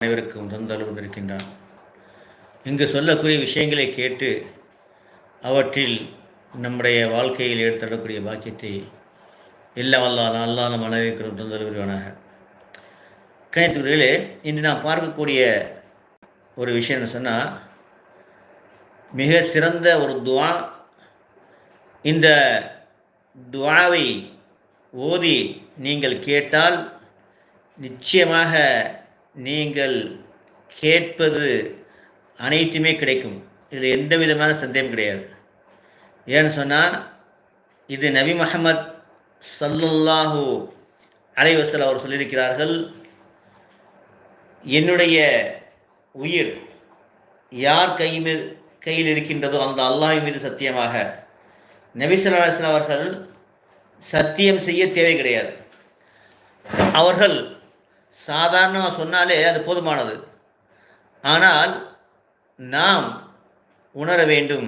அனைவருக்கும் தந்தழுவதற்கின்றான். இங்கு சொல்லக்கூடிய விஷயங்களை கேட்டு அவற்றில் நம்முடைய வாழ்க்கையில் எடுத்துடக்கூடிய பாக்கியத்தை எல்லாம் அல்லாஹ் நம் அனைவருக்கும் தந்தழுவானாக. கணித்துறையிலே இன்று நாம் பார்க்கக்கூடிய ஒரு விஷயம் என்ன சொன்னால், மிக சிறந்த ஒரு துவா. இந்த துவாவை ஓதி நீங்கள் கேட்டால் நிச்சயமாக நீங்கள் கேட்பது அனைத்துமே கிடைக்கும். இதில் எந்த விதமான சந்தேகம் கிடையாது. ஏன்னு சொன்னால், இது நபி முஹம்மத் ஸல்லல்லாஹு அலைஹி வஸல்லம் அவர் சொல்லியிருக்கிறார்கள், என்னுடைய உயிர் யார் கையில் இருக்கின்றதோ அந்த அல்லாஹ் மீது சத்தியமாக, நபி ஸல்லல்லாஹு அலைஹி வஸல்லம் அவர்கள் சத்தியம் செய்ய தேவை கிடையாது. அவர்கள் சாதாரணமாக சொன்னாலே அது போதுமானது. ஆனால் நாம் உணர வேண்டும்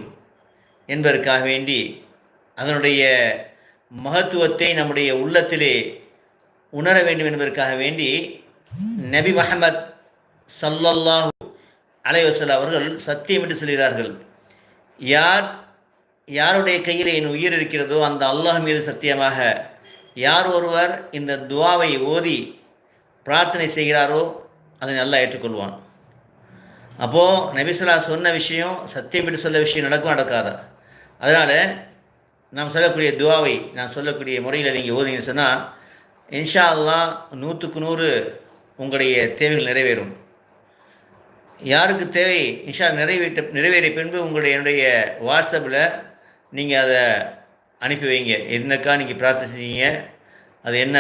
என்பதற்காக வேண்டி, அதனுடைய மகத்துவத்தை நம்முடைய உள்ளத்திலே உணர வேண்டும் என்பதற்காக வேண்டி நபி முஹம்மத் ஸல்லல்லாஹு அலைஹி வஸல்லம் அவர்கள் சத்தியம் என்று சொல்கிறார்கள், யாருடைய கையில் என் உயிர் இருக்கிறதோ அந்த அல்லாஹ் மீது சத்தியமாக, யார் ஒருவர் இந்த துவாவை ஓதி பிரார்த்தனை செய்கிறாரோ அதை நல்லா ஏற்றுக்கொள்வான். அப்போது நபி ஸல்லல்லாஹு சொன்ன விஷயம் சத்தியம் என்று சொல்ல விஷயம் நடக்காதா? அதனால் நாம் சொல்லக்கூடிய துவாவை நான் சொல்லக்கூடிய முறையில் நீங்கள் ஓதிங்கன்னு சொன்னால் இன்ஷா அல்லாஹ் 100க்கு 100 உங்களுடைய தேவைகள் நிறைவேறும். யாருக்கு தேவை இன்ஷா நிறைவேறிய பின்பு என்னுடைய வாட்ஸ்அப்பில் நீங்கள் அதை அனுப்பி வைங்க. என்னக்கா நீங்கள் பிரார்த்தனை செஞ்சீங்க, அது என்ன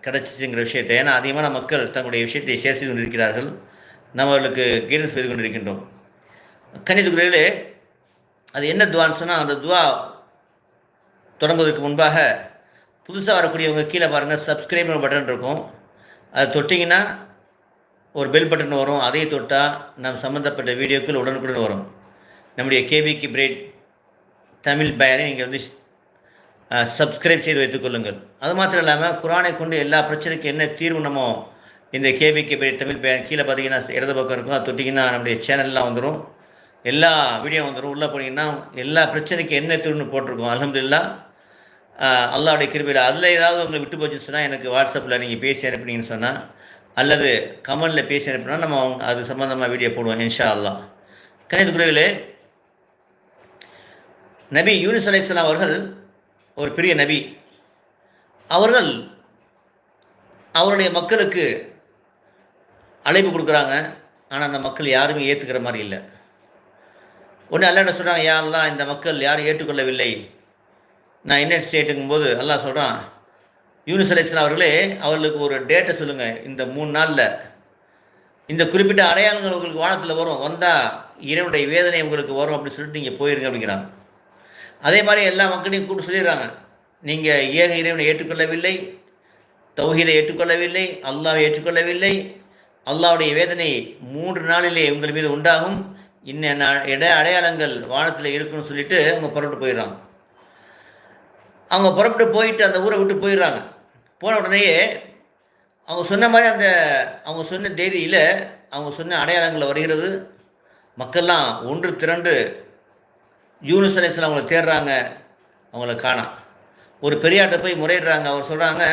கிடச்சிச்சுங்கிற விஷயத்தை. ஏன்னா அதிகமான மக்கள் தங்களுடைய விஷயத்தை ஷேர் செய்து கொண்டிருக்கிறார்கள், நாம் அவர்களுக்கு கைடன்ஸ் செய்து கொண்டிருக்கின்றோம். கணிதக்குறையிலே அது என்ன துவான்னு சொன்னால், அந்த துவா தொடங்குவதற்கு முன்பாக புதுசாக வரக்கூடியவங்க கீழே பாருங்கள், சப்ஸ்கிரைப் பட்டன் இருக்கும். அதை தொட்டிங்கன்னா ஒரு பெல் பட்டன் வரும். அதை தொட்டால் நம் சம்மந்தப்பட்ட வீடியோக்கள் உடனுக்குடன் வரும். நம்முடைய கேபிகே பிரைட் தமிழ் பயனை நீங்கள் சப்ஸ்கிரைப் செய்து வைத்துக்கொள்ளுங்கள். அது மாத்திரம் இல்லாமல் குரானை கொண்டு எல்லா பிரச்சனைக்கும் என்ன தீர்வு நம்ம இந்த கேபிகே பிரைட் தமிழ் பயன் கீழே பார்த்தீங்கன்னா இடது பக்கம் இருக்கும். அது தொட்டிங்கன்னா நம்முடைய சேனல்லாம் வந்துடும், எல்லா வீடியோ வந்துடும். உள்ளே போனீங்கன்னா எல்லா பிரச்சனைக்கும் என்ன தீர்வுன்னு போட்டிருக்கோம். அல்ஹம்துலில்லாஹ், அல்லாஹ்வுடைய கிருபையில். அதில் ஏதாவது உங்களை விட்டு போச்சுன்னு சொன்னால் எனக்கு வாட்ஸ்அப்பில் நீங்கள் பேசி அனுப்புனீங்கன்னு சொன்னால், அல்லது கமெண்டில் பேசி அனுப்புனா நம்ம அது சம்மந்தமாக வீடியோ போடுவோம் இன்ஷா அல்லாஹ். கணிதக்குறையிலே நபி யூனுஸ் அலைஹிஸ்ஸலாம் அவர்கள் ஒரு பெரிய நபி. அவர்கள் அவருடைய மக்களுக்கு அழைப்பு கொடுக்குறாங்க. ஆனால் அந்த மக்கள் யாருமே ஏற்றுக்கிற மாதிரி இல்லை. ஒன்று அல்லாஹ் என்ன சொல்கிறாங்க, யா அல்லாஹ் இந்த மக்கள் யாரும் ஏற்றுக்கொள்ளவில்லை, நான் என்ன ஸ்டேட்டுங்கும்போது அல்லாஹ் சொல்கிறான், யூனுஸ் அலைஹிஸ்ஸலாம் அவர்களே அவர்களுக்கு ஒரு டேட்டை சொல்லுங்கள், இந்த 3 நாளில் இந்த குறிப்பிட்ட அடையாளங்கள் உங்களுக்கு வானத்தில் வரும், வந்தால் இறைவனுடைய வேதனை உங்களுக்கு வரும் அப்படின்னு சொல்லிட்டு நீங்கள் போயிருங்க அப்படிங்கிறாங்க. அதே மாதிரி எல்லா மக்களையும் கூப்பிட்டு சொல்லிடுறாங்க, நீங்கள் ஏக இறைவனை ஏற்றுக்கொள்ளவில்லை, தௌஹீதை ஏற்றுக்கொள்ளவில்லை, அல்லாஹ்வை ஏற்றுக்கொள்ளவில்லை, அல்லாஹ்வுடைய வேதனை 3 நாளிலே உங்கள் மீது உண்டாகும், இன்ன அடையாளங்கள் வானத்தில் இருக்குன்னு சொல்லிட்டு அவங்க புறப்பட்டு போயிடுறாங்க. அவங்க புறப்பட்டு போயிட்டு அந்த ஊரை விட்டு போயிடுறாங்க. போன உடனேயே அவங்க சொன்ன மாதிரி அவங்க சொன்ன தேதியில் அவங்க சொன்ன அடையாளங்கள் வருகிறது. மக்கள்லாம் ஒன்று திரண்டு யூனுஸ் அலைஹிஸ்ஸலாம் அவங்கள தேடுறாங்க, அவங்கள காணோம். ஒரு பெரியார்கிட்ட போய் முறையிடுறாங்க. அவர் சொல்கிறாங்க,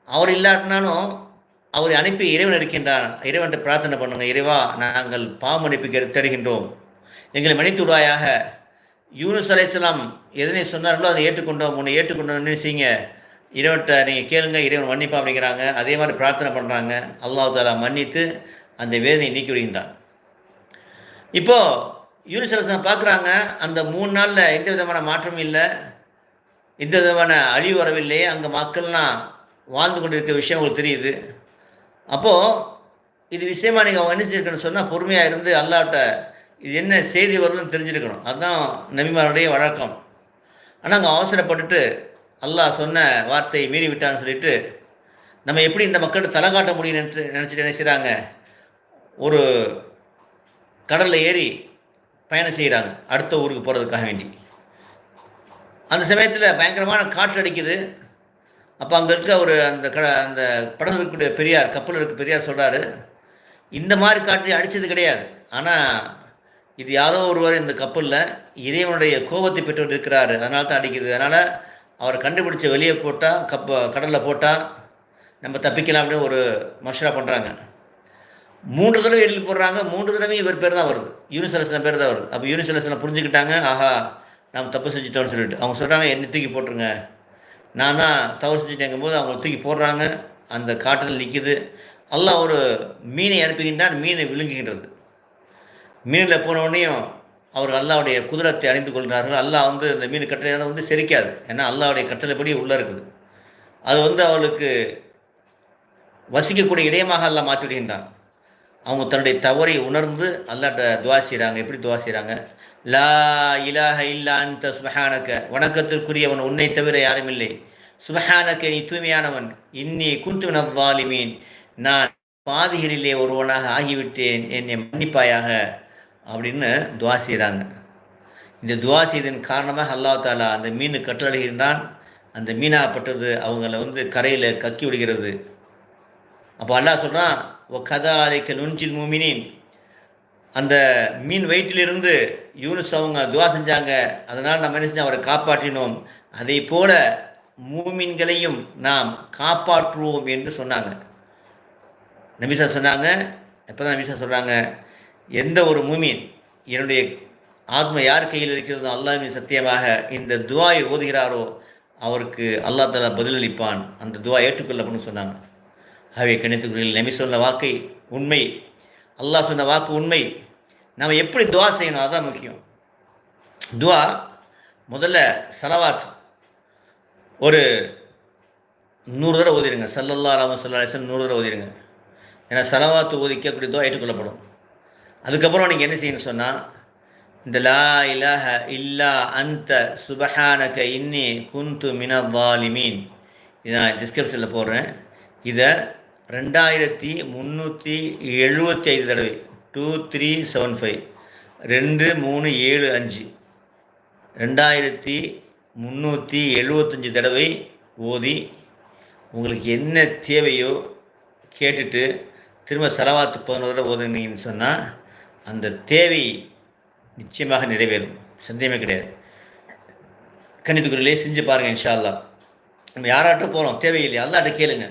அவர் இல்லாட்டினாலும் அவரை அனுப்பி இறைவன் இருக்கின்றார், இறைவன்கிட்ட பிரார்த்தனை பண்ணுங்கள், இறைவா நாங்கள் பாவ மன்னிப்பு தேடுகின்றோம், எங்களை மன்னித்து விடுவாயாக. யூனுஸ் அலைஹிஸ்ஸலாம் எதனை சொன்னார்களோ அதை ஏற்றுக்கொண்டோம், உன்னை ஏற்றுக்கொண்டோம்னு செய்யுங்க, இறைவன்கிட்ட நீங்கள் கேளுங்க, இறைவன் மன்னிப்பா அப்படிங்கிறாங்க. அதே மாதிரி பிரார்த்தனை பண்ணுறாங்க. அல்லாஹ் தஆலா மன்னித்து அந்த வேதனையை நீக்கி விடுகின்றான். இப்போது யூனுஸ் அலைஹிஸ்ஸலாம் பார்க்குறாங்க, அந்த 3 நாளில் எந்த விதமான மாற்றமும் இல்லை, எந்த விதமான அழிவு வரவில்லை, அங்கே மக்கள்லாம் வாழ்ந்து கொண்டு இருக்க விஷயம் உங்களுக்கு தெரியுது. அப்போது இது விஷயமா நீங்கள் அவங்க என்ன செஞ்சுருக்கணும்னு சொன்னால், பொறுமையாக இருந்து அல்லாஹ்ட்ட இது என்ன செய்தி வருதுன்னு தெரிஞ்சிருக்கணும். அதுதான் நபிமாருடைய வழக்கம். ஆனால் அங்கே அவசரப்பட்டுட்டு அல்லாஹ் சொன்ன வார்த்தையை மீறி விட்டான்னு சொல்லிட்டு நம்ம எப்படி இந்த மக்கள்கிட்ட தலை காட்ட முடியும்னு நினச்சிட்டு என்ன செய்கிறாங்க, ஒரு கடலில் ஏறி பயணம் செய்கிறாங்க அடுத்த ஊருக்கு போகிறதுக்காக வேண்டி. அந்த சமயத்தில் பயங்கரமான காற்று அடிக்குது. அப்போ அங்கே இருக்க ஒரு அந்த படகு இருக்கக்கூடிய பெரியார், கப்பல் இருக்க பெரியார் சொல்கிறாரு, இந்த மாதிரி காட்டி அடித்தது கிடையாது. ஆனால் இது யாரோ ஒருவர் இந்த கப்பலில் இறைவனுடைய கோபத்தை பெற்றவர் இருக்கிறார், அதனால தான் அடிக்குது. அதனால் அவரை கண்டுபிடிச்ச வெளியே போட்டால் கடலில் போட்டால் நம்ம தப்பிக்கலாம் அப்படின்னு ஒரு மஷரா பண்ணுறாங்க. 3 தடவை எழுதி போடுறாங்க. 3 தடவையும் இவர் பேர் தான் வருது, யூனுஸ் அலைஹிஸ்ஸலாம் பேர் தான் வருது. அப்போ யூனுஸ் அலைஹிஸ்ஸலாம் புரிஞ்சுக்கிட்டாங்க, ஆஹா நாம் தப்பு செஞ்சுட்டோம்னு சொல்லிட்டு. அவங்க சொல்கிறாங்க, என்னை தூக்கி போட்டுருங்க, நான் தான் தவறு செஞ்சுட்டேங்கும் போது அவங்க தூக்கி போடுறாங்க. அந்த காற்றில் நிற்கிது. அல்லாஹ் ஒரு மீனை அனுப்புகின்றான், மீனை விழுங்குகின்றது. மீனில் போனவுடனேயும் அவர் அல்லாவுடைய குதிரத்தை அறிந்து கொள்கிறார்கள். அல்லாஹ் அந்த மீன் கட்டளை செரிக்காது, ஏன்னா அல்லாவுடைய கட்டளைப்படி உள்ளே இருக்குது. அது அவளுக்கு வசிக்கக்கூடிய இடயமாக அல்லாஹ் மாற்றி விடுகின்றான். அவங்க தன்னுடைய தவறை உணர்ந்து அல்லாட்ட துவா செய்கிறாங்க. எப்படி துவா செய்கிறாங்க? லா இலாஹ இல்லா அன்த சுப்ஹானக, வணக்கத்திற்குரியவன் உன்னை தவிர யாரும் இல்லை. சுப்ஹானக, நீ தூய்மையானவன். இன்னி குன்து மினல் ஸாலிமீன், நான் பாவிகளிலே ஒருவனாக ஆகிவிட்டேன், என்னை மன்னிப்பாயாக அப்படின்னு துவா செய்கிறாங்க. இந்த துவா செய்ததன் காரணமாக அல்லாஹ் தாலா அந்த மீன் கட்டளையிடுகின்றான். அந்த மீனாகப்பட்டது அவங்கள கரையில் கக்கி விடுகிறது. அப்போ அல்லாஹ் சொல்கிறான், ஒ கதாலிக்க நுஞ்சில் மூமினின், அந்த மீன் வயிற்றிலிருந்து யூனுஸ் அவங்க துவா செஞ்சாங்க, அதனால் நம்ம என்ன செஞ்சோம், அவரை காப்பாற்றினோம். அதை போல மூமின்களையும் நாம் காப்பாற்றுவோம் என்று சொன்னாங்க. நபிசா சொன்னாங்க. எப்போ தான் நபிசா சொல்கிறாங்க, எந்த ஒரு மூமின் என்னுடைய ஆத்மா யார் கையில் இருக்கிறதோ அல்லாஹ் மீது சத்தியமாக இந்த துவாயை ஓதுகிறாரோ அவருக்கு அல்லாஹ் தஆலா பதிலளிப்பான், அந்த துவா ஏற்றுக்கொள்ளப்படும் சொன்னாங்க. ஆகவே கணித்துக்குரியல் நபி சொன்ன வாக்கை உண்மை, அல்லாஹ் சொன்ன வாக்கு உண்மை. நம்ம எப்படி துவா செய்யணும் அதுதான் முக்கியம். துவா முதல்ல சலவாத் ஒரு 100 தடவை ஓதிடுங்க. ஸல்லல்லாஹு அலைஹி வஸல்லம் 100 தடவை ஓதிடுங்க. ஏன்னா சலவாத்து ஓதிக்கக்கூடிய துவா ஏற்றுக்கொள்ளப்படும். அதுக்கப்புறம் நீங்கள் என்ன செய்யணும்னு சொன்னால், இந்த லா இலாஹ இல்லா அன்த சுப்ஹானக இன்னி குன்து மினல் ஸாலிமீன், இதை நான் டிஸ்கிரிப்ஷனில் போடுறேன். இதை 2375 தடவை 2375 2375 2375 தடவை ஓதி உங்களுக்கு என்ன தேவையோ கேட்டுட்டு திரும்ப சலவாத்து 11 தடவை ஓதுனீங்கன்னு சொன்னால் அந்த தேவை நிச்சயமாக நிறைவேறும், சந்தேகமே கிடையாது. கணித்துக்குள்ளே செஞ்சு பாருங்கள் இன்ஷா அல்லாஹ். நம்ம யாராட்டும் போகிறோம், தேவையில்லை, அல்லாஹ்ட்ட கேளுங்க.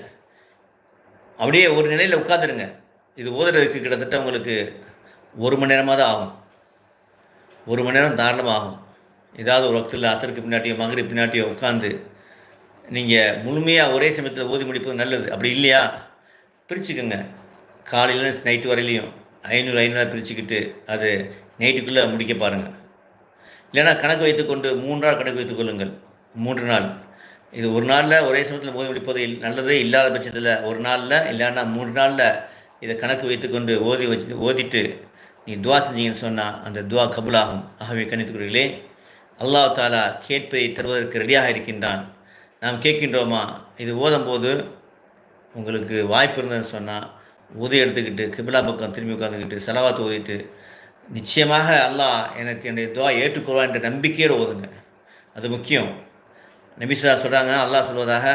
அப்படியே ஒரு நிலையில் உட்காந்துருங்க. இது ஓதுறதுக்கு கிட்டத்தட்ட உங்களுக்கு 1 மணி நேரமாக தான் ஆகும். 1 மணி நேரம் தாராளமாக ஆகும். ஏதாவது ஒரு வக்தில் அசருக்கு பின்னாட்டியோ மகரிப் பின்னாட்டியோ உட்காந்து நீங்கள் முழுமையாக ஒரே சமயத்தில் ஓதி முடிப்பது நல்லது. அப்படி இல்லையா, பிரிச்சுக்கோங்க. காலையில் நைட்டு வரையிலையும் 500 பிரிச்சுக்கிட்டு அது நைட்டுக்குள்ளே முடிக்க பாருங்கள். இல்லைனா கணக்கு வைத்துக்கொண்டு 3 நாள் கணக்கு வைத்துக்கொள்ளுங்கள். 3 நாள். இது ஒரு நாளில் ஒரே சமயத்தில் ஓதி முடிப்பது நல்லது. இல்லாத பட்சத்தில் ஒரு நாளில் இல்லைன்னா 3 நாளில் இதை கணக்கு வைத்துக்கொண்டு ஓதிட்டு நீ துவா செஞ்சீங்கன்னு சொன்னால் அந்த துவா கபூலாகும். ஆகவே கணித்துக்குறீர்களே, அல்லாஹ் தாலா கேட்பதை தருவதற்கு ரெடியாக இருக்கின்றான். நாம் கேட்கின்றோமா? இது ஓதும்போது உங்களுக்கு வாய்ப்பு இருந்ததுன்னு சொன்னால் உதவி எடுத்துக்கிட்டு கிபிலா பக்கம் திரும்பி உட்காந்துக்கிட்டு சலவாத்து ஓதிட்டு நிச்சயமாக அல்லாஹ் எனக்கு என்னுடைய துவா ஏற்றுக்கொள்வான் என்ற நம்பிக்கையோடு ஓதுங்க. அது முக்கியம். நபிசா சொல்கிறாங்க, அல்லாஹ் சொல்வதாக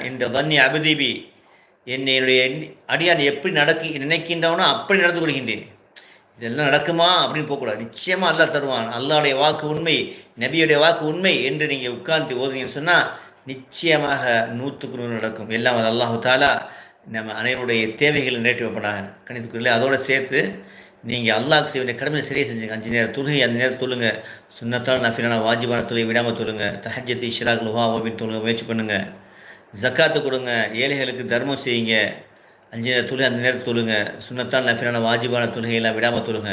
இந்த வன்னி அபதீபி, என்னுடைய அடியான் எப்படி நினைக்கின்றவனோ அப்படி நடந்து கொள்கின்றேன். இதெல்லாம் நடக்குமா அப்படின்னு போகக்கூடாது. நிச்சயமாக அல்லாஹ் தருவான், அல்லாஹ்வுடைய வாக்கு உண்மை, நபியுடைய வாக்கு உண்மை என்று நீங்கள் உட்கார்ந்து ஓதுங்கன்னு சொன்னால் நிச்சயமாக 100க்கு 100 நடக்கும். எல்லாம் அல்லாஹு தாலா நம்ம அனைவருடைய தேவைகளை நிறைவேற்றி வைப்பனாக. கணித்துக்குள்ளே அதோடு சேர்த்து நீங்கள் அல்லாஹ்க்கு செய்ய வேண்டிய கடமை சரியாக செஞ்சுங்க. 5 நேரம் தொழுகை அந்த நேரம் தொழுங்க. சுன்னத்தால் நஃபிலான வாஜிபான தொழுகை விடாமல் தொழுங்க. தஹஜ்ஜத் இஷ்ராக் லுஹா அப்படின்னு தொழுங்க, முயற்சி பண்ணுங்கள். ஜக்காத்து கொடுங்க, ஏழைகளுக்கு தர்மம் செய்யுங்க. 5 நேரம் தொழுகை அந்த நேரத்தில் தொழுங்க. சுன்னத்தால் நஃபிலான வாஜிபான தொழுகையெல்லாம் விடாமல் தொழுங்க.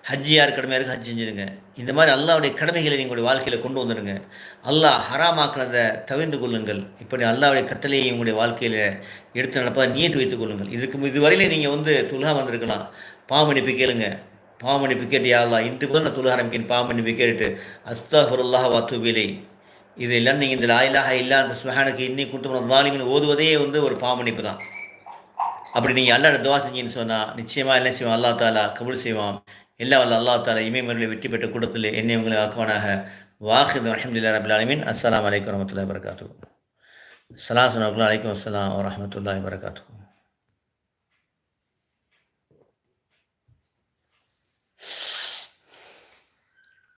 ஹஜ்ஜி யார் கடமையாக இருக்குது ஹஜ் செஞ்சுருங்க. இந்த மாதிரி அல்லாஹ்வுடைய கடமைகளை நீங்களுடைய வாழ்க்கையில் கொண்டு வந்துடுங்க. அல்லாஹ் ஹராமாக்குறதை தவிர்த்து கொள்ளுங்கள். இப்படி அல்லாஹ்வுடைய கட்டளையை உங்களுடைய வாழ்க்கையில் எடுத்து நடப்பதை நியத்து வைத்துக் கொள்ளுங்கள். இதுவரையிலே நீங்கள் தொழுகா வந்திருக்கலாம், பாவமன்னிப்பு கேளுங்க. பாவமன்னிப்பு கேட்டு யா அல்லாஹ் இன்று முதல் நான் தொழுக ஆரம்பிக்கிறேன், பாவமன்னிப்பு கேட்டுட்டு அஸ்தக்ஃபிருல்லாஹ் வ அத்தூபு இலைஹ். இது எல்லாம் நீங்கள் இந்த லா இலாஹ இல்லா அன்த சுப்ஹானக இன்னி குன்து மினல் ஸாலிமீன் ஓதுவதே ஒரு பாவமன்னிப்பு தான். அப்படி நீங்கள் அல்லாஹ்ட்ட துவா செஞ்சீங்கன்னு சொன்னால் நிச்சயமாக என்ன செய்வான், அல்லாஹ் தாலா கபூல் செய்வான். எல்லாம் வல்ல அல்லாஹ் தாலா இமயமர்களை வெற்றி பெற்ற கூட்டத்தில் என்னை உங்களை ஆக்குவானாக. வாஹிது அல்ஹம்துலில்லாஹி ரப்பில் ஆலமீன். அஸ்ஸலாமு அலைக்கும் வரஹ்மத்துல்லாஹி வபரகாத்துஹு. ஸலாம் சொன்னவர்கள் அலைக்கும் அஸ்ஸலாம் வரஹ்மத்துல்லாஹி வபரகாத்துஹு.